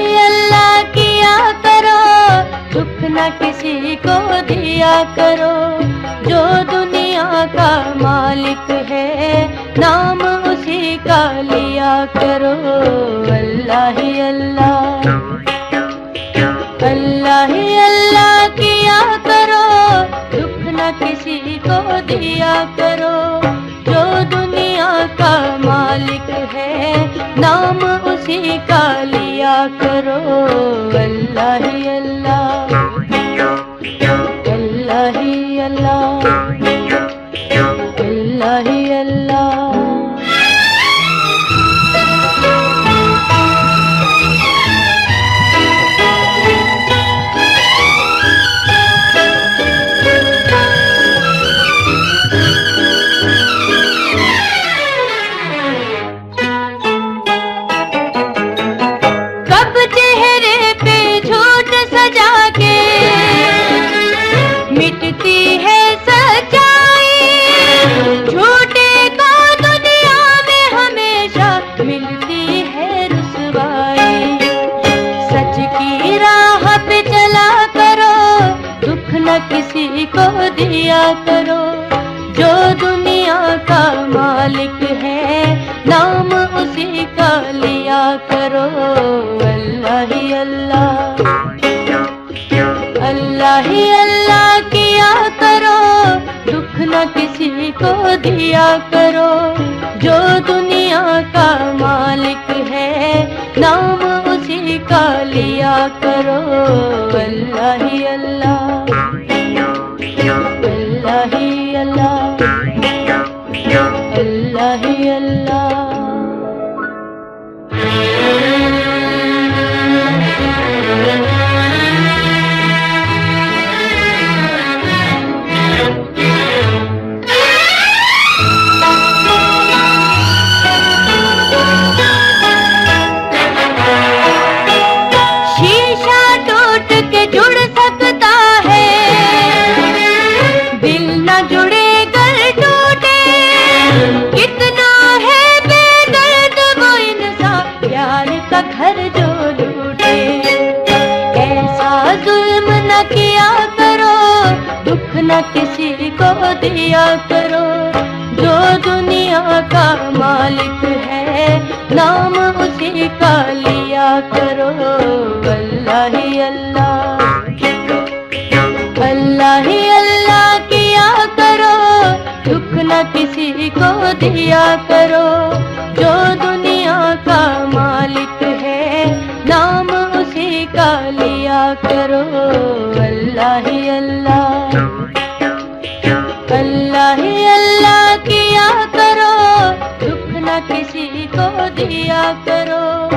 ही अल्लाह किया करो, दुख न किसी को दिया करो। जो दुनिया का मालिक है, नाम उसी का लिया करो। अल्लाह ही अल्लाह, अल्लाह ही अल्लाह किया करो, दुख न किसी को दिया करो। जो दुनिया का मालिक है, नाम उसी का लिया करो। अल्लाह ही अल्लाह, अल्लाह ही अल्लाह, अल्लाह ही अल्लाह। मिटती है सच्चाई, झूठे को दुनिया में हमेशा मिलती है रुसवाई। सच की राह पे चला करो, दुख न किसी को दिया करो। जो दुनिया का मालिक है, नाम उसी का लिया करो। अल्लाह ही अल्लाह, अल्लाह ही अल्लाह किया करो, दुख न किसी को दिया करो। जो दुनिया का मालिक है, नाम उसी का लिया करो। अल्लाह ही अल्लाह, अल्लाह ही अल्लाह, अल्लाह ही अल्लाह। कितना है बेदर्द वो इंसान, प्यार का घर जो लूटे। ऐसा जुल्म न किया करो, दुख न किसी को दिया करो। जो दुनिया का मालिक है, नाम उसी का लिया करो। अल्लाह ही अल्लाह, अल्लाह ही अल्लाह किया करो, दुख न किसी को दिया करो। जो दुनिया का मालिक है, नाम उसी का लिया करो। अल्लाह ही अल्लाह, अल्लाह ही अल्लाह किया करो, दुख न किसी को दिया करो।